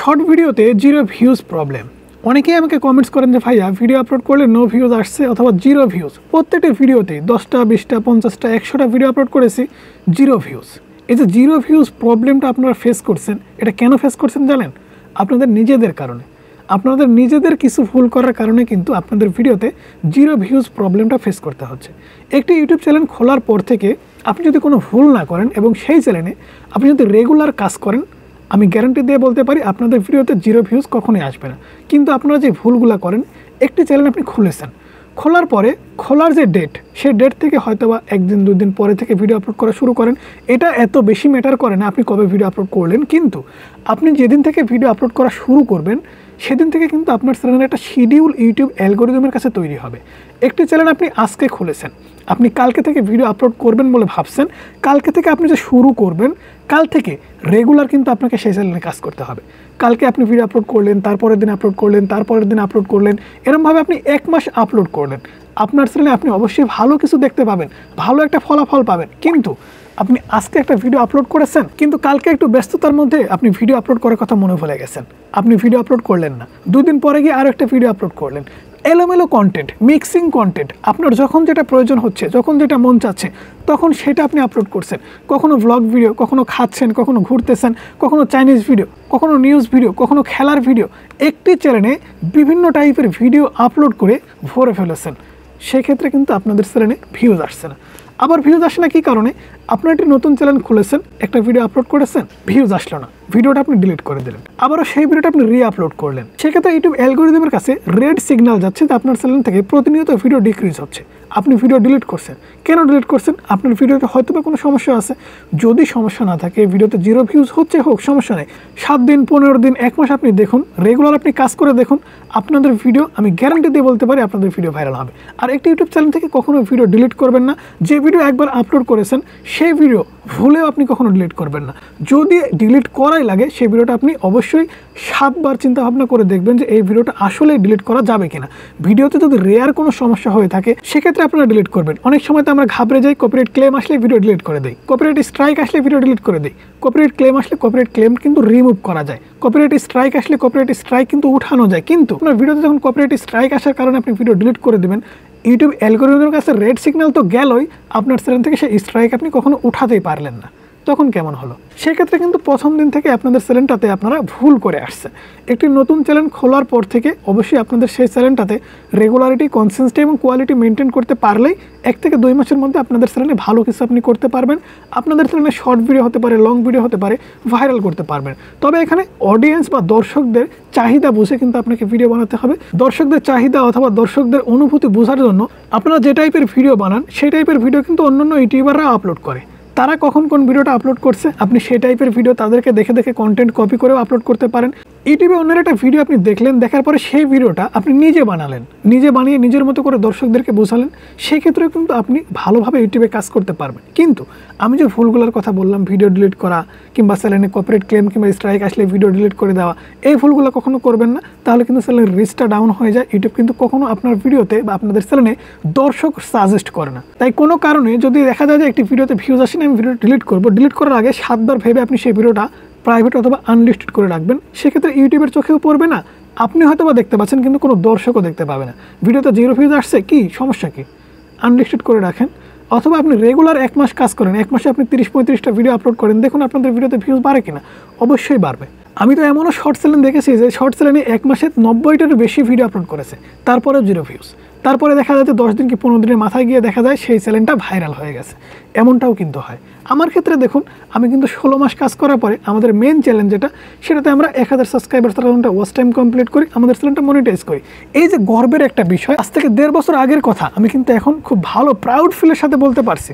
Short ভিডিওতে zero views problem. অনেকেই আমাকে কমেন্টস করেন যে ভাইয়া ভিডিও আপলোড করলে নো ভিউজ আসছে অথবা জিরো ভিউজ। প্রত্যেকটা ভিডিওতে 10টা 20টা 50টা 100টা ভিডিও আপলোড করেছি, জিরো ভিউজ। এই যে জিরো ভিউজ প্রবলেমটা আপনারা ফেস করছেন, এটা কেন ফেস করছেন জানেন? আপনাদের নিজেদের কারণে, আপনাদের নিজেদের কিছু ভুল করার কারণে কিন্তু আপনাদের ভিডিওতে জিরো ভিউজ প্রবলেমটা ফেস করতে হচ্ছে। একটি ইউটিউব চ্যানেল খোলার পর থেকে আপনি যদি কোনো ভুল না করেন এবং সেই চ্যানেলে আপনি যদি রেগুলার কাজ করেন, আমি গ্যারান্টি দিয়ে বলতে পারি আপনাদের ভিডিওতে জিরো ভিউজ কখনোই আসবে না। কিন্তু আপনারা যে ভুলগুলো করেন, একটি চ্যানেল আপনি খুলেছেন, খোলার পরে খোলার যে ডেট, সেই ডেট থেকে হয়তো বা একদিন দুদিন পরে থেকে ভিডিও আপলোড করা শুরু করেন। এটা এত বেশি ম্যাটার করে না আপনি কবে ভিডিও আপলোড করলেন, কিন্তু আপনি যেদিন থেকে ভিডিও আপলোড করা শুরু করবেন সেদিন থেকে কিন্তু আপনার চ্যানেলের একটা শিডিউল ইউটিউব অ্যালগোরিদমের কাছে তৈরি হবে। একটি চ্যানেল আপনি আজকে খুলেছেন, আপনি কালকে থেকে ভিডিও আপলোড করবেন বলে ভাবছেন, কালকে থেকে আপনি যে শুরু করবেন, কাল থেকে রেগুলার কিন্তু আপনাকে সেই চ্যানেলে কাজ করতে হবে। কালকে আপনি ভিডিও আপলোড করলেন, তারপরের দিন আপলোড করলেন, তারপরের দিন আপলোড করলেন, এরকমভাবে আপনি 1 মাস আপলোড করলেন। আপনার চ্যানেলে আপনি অবশ্যই ভালো কিছু দেখতে পাবেন, ভালো একটা ফলাফল পাবেন। কিন্তু আপনি আজকে একটা ভিডিও আপলোড করেছেন, কিন্তু কালকে একটু ব্যস্ততার মধ্যে আপনি ভিডিও আপলোড করার কথা মনে ভুলে গেছেন, আপনি ভিডিও আপলোড করলেন না। 2 দিন পরে গিয়ে আরও একটা ভিডিও আপলোড করলেন। এলোমেলো কন্টেন্ট, মিক্সিং কন্টেন্ট, আপনার যখন যেটা প্রয়োজন হচ্ছে, যখন যেটা মন চাচ্ছে তখন সেটা আপনি আপলোড করছেন। কখনো ভ্লগ ভিডিও, কখনো খাচ্ছেন, কখনো ঘুরতেছেন, কখনো চাইনিজ ভিডিও, কখনো নিউজ ভিডিও, কখনো খেলার ভিডিও। একটি চ্যানেলে বিভিন্ন টাইপের ভিডিও আপলোড করে ভরে ফেলেছেন, সেক্ষেত্রে কিন্তু আপনাদের চ্যানেলে ভিউজ আসছে না। আবার ভিউজ আসে না কী কারণে? আপনার একটি নতুন চ্যানেল খুলেছেন, একটা ভিডিও আপলোড করেছেন, ভিউজ আসলো না, ভিডিওটা আপনি ডিলিট করে দিলেন, আবারও সেই ভিডিওটা আপনি আপলোড করলেন। সেক্ষেত্রে ইউটিউব অ্যালগোরিদমের কাছে রেড সিগন্যাল যাচ্ছে যে আপনার চ্যানেল থেকে প্রতিনিয়ত ভিডিও ডিক্রিজ হচ্ছে। আপনি ভিডিও ডিলিট করছেন। কেন ডিলিট করছেন? আপনার ভিডিওতে হয়তো বা কোনো সমস্যা আছে। যদি সমস্যা না থাকে, ভিডিওতে জিরো ভিউজ হচ্ছে হোক, সমস্যা নেই। 7 দিন 15 দিন 1 মাস আপনি দেখুন, রেগুলার আপনি কাজ করে দেখুন, আপনাদের ভিডিও আমি গ্যারান্টি দিয়ে বলতে পারি আপনাদের ভিডিও ভাইরাল হবে। আর একটি ইউটিউব চ্যানেল থেকে কখনো ভিডিও ডিলিট করবেন না। যে ভিডিও একবার আপলোড করেছেন সেই ভিডিও ভুলেও আপনি কখনো ডিলিট করবেন না। যদি ডিলিট করাই লাগে, সেই ভিডিওটা আপনি অবশ্যই 7 বার চিন্তা ভাবনা করে দেখবেন যে এই ভিডিওটা আসলে ডিলিট করা যাবে কিনা। ভিডিওতে যদি রেয়ার কোনো সমস্যা হয়ে থাকে সেক্ষেত্রে আপনারা ডিলিট করবেন। অনেক সময় তো আমরা ঘাবড়ে যাই, কপিরাইট ক্লেম আসলে ভিডিও ডিলিট করে দেই, কপিরাইট স্ট্রাইক আসলে ভিডিও ডিলিট করে দেই। কপিরাইট ক্লেম আসলে কপিরাইট ক্লেম কিন্তু রিমুভ করা যায়, কপিরাইট স্ট্রাইক আসলে কপিরাইট স্ট্রাইক কিন্তু উঠানো যায়। কিন্তু আপনার ভিডিওতে যখন কপিরাইট স্ট্রাইক আসার কারণে আপনি ভিডিও ডিলিট করে দেবেন, ইউটিউব অ্যালগোরিদমের কাছে রেড সিগন্যাল তো গেলই, আপনার চ্যানেল থেকে সেই স্ট্রাইক আপনি কখনো উঠাতেই পারলেন না। তখন কেমন হলো? সেক্ষেত্রে কিন্তু প্রথম দিন থেকে আপনাদের চ্যানেলটাতে আপনারা ভুল করে আসছেন। একটি নতুন চ্যানেল খোলার পর থেকে অবশ্যই আপনাদের সেই চ্যানেলটাতে রেগুলারিটি, কনসিস্টেন্সি এবং কোয়ালিটি মেনটেন করতে পারলেই 1 থেকে 2 মাসের মধ্যে আপনাদের চ্যানেলে ভালো কিছু আপনি করতে পারবেন। আপনাদের চ্যানেলে শর্ট ভিডিও হতে পারে, লং ভিডিও হতে পারে, ভাইরাল করতে পারবেন। তবে এখানে অডিয়েন্স বা দর্শকদের চাহিদা বুঝে কিন্তু আপনাকে ভিডিও বানাতে হবে। দর্শকদের চাহিদা অথবা দর্শকদের অনুভূতি বোঝার জন্য আপনারা যে টাইপের ভিডিও বানান, সেই টাইপের ভিডিও কিন্তু অন্যান্য ইউটিউবাররা আপলোড করে। তারা কখন কোন ভিডিওটা আপলোড করছে, আপনি সেই টাইপের ভিডিও তাদেরকে দেখে দেখে কন্টেন্ট কপি করেও আপলোড করতে পারেন। ইউটিউবে অন্যের একটা ভিডিও আপনি দেখলেন, দেখার পরে সেই ভিডিওটা আপনি নিজে বানালেন, নিজে বানিয়ে নিজের মতো করে দর্শকদেরকে বোঝালেন, সেক্ষেত্রেও কিন্তু আপনি ভালোভাবে ইউটিউবে কাজ করতে পারবেন। কিন্তু আমি যে ভুলগুলোর কথা বললাম, ভিডিও ডিলিট করা কিংবা চ্যানেলে কপিরাইট ক্লেম কিংবা স্ট্রাইক আসলে ভিডিও ডিলিট করে দেওয়া, এই ভুলগুলো কখনো করবেন না। তাহলে কিন্তু চ্যানেলের রিচটা ডাউন হয়ে যায়। ইউটিউব কিন্তু কখনো আপনার ভিডিওতে বা আপনাদের চ্যানেলে দর্শক সাজেস্ট করে না। তাই কোনো কারণে যদি দেখা যায় যে একটি ভিডিওতে ভিউজ আসে না, আমি ভিডিও ডিলিট করবো, ডিলিট করার আগে 7 বার ভেবে আপনি সেই ভিডিওটা প্রাইভেট অথবা আনলিস্টেড করে রাখবেন। সেক্ষেত্রে ইউটিউবের চোখেও পড়বে না, আপনি হয়তো বা দেখতে পাচ্ছেন কিন্তু কোনো দর্শকও দেখতে পাবে না। ভিডিওতে জিরো ভিউজ আসছে, কি সমস্যা কি? আনলিস্টেড করে রাখেন। অথবা আপনি রেগুলার 1 মাস কাজ করেন, 1 মাসে আপনি 30-35টা ভিডিও আপলোড করেন, দেখুন আপনাদের ভিডিওতে ভিউজ বাড়ে কিনা। অবশ্যই বাড়বে। আমি তো এমনও শর্ট চ্যানেল দেখেছি যে শর্ট চ্যানেলে 1 মাসে 90টারও বেশি ভিডিও আপলোড করেছে, তারপরেও জিরো ভিউজ। তারপরে দেখা যাচ্ছে 10 দিন কি 15 দিনের মাথায় গিয়ে দেখা যায় সেই চ্যানেলটা ভাইরাল হয়ে গেছে। এমনটাও কিন্তু হয়। আমার ক্ষেত্রে দেখুন, আমি কিন্তু 16 মাস কাজ করার পরে আমাদের মেন চ্যালেঞ্জ যেটা, সেটাতে আমরা 1000 সাবস্ক্রাইবার তারা ওয়াচ টাইম কমপ্লিট করি, আমাদের চ্যানেলটা মনিটাইজ করি। এই যে গর্বের একটা বিষয়, আজ থেকে 1.5 বছর আগের কথা আমি কিন্তু এখন খুব ভালো প্রাউড ফিলের সাথে বলতে পারছি,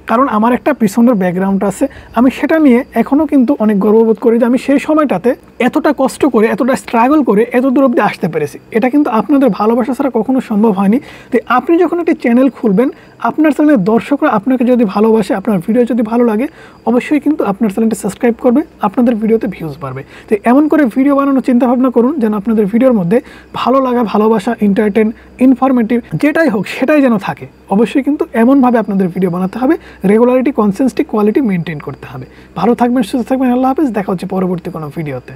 কারণ আমার একটা পিছনের ব্যাকগ্রাউন্ড আছে। আমি সেটা নিয়ে এখনও কিন্তু অনেক গর্ববোধ করি যে আমি সেই সময়টাতে এতটা কষ্ট করে, এতটা স্ট্রাগল করে এত দূর অবধি আসতে পেরেছি। এটা কিন্তু আপনাদের ভালোবাসা ছাড়া কখনো সম্ভব হয়নি। তো আপনি যখন একটি চ্যানেল খুলবেন, আপনার চ্যানেলের দর্শকরা আপনাকে যদি ভালোবাসে, আপনার ভিডিও যদি ভালো লাগে, অবশ্যই কিন্তু আপনার চ্যানেলটি সাবস্ক্রাইব করবে, আপনাদের ভিডিওতে ভিউজ বাড়বে। তো এমন করে ভিডিও বানানোর চিন্তাভাবনা করুন যেন আপনাদের ভিডিওর মধ্যে ভালো লাগা, ভালোবাসা, এন্টারটেন, ইনফরমেটিভ যেটাই হোক সেটাই যেন থাকে। অবশ্যই কিন্তু এমনভাবে আপনাদের ভিডিও বানাতে হবে, রেগুলারিটি, কনসিস্টেন্সি, কোয়ালিটি মেনটেন করতে হবে। ভালো থাকবেন, সুস্থ থাকবেন। আল্লাহ হাফেজ। দেখা হচ্ছে পরবর্তী কোনো ভিডিওতে।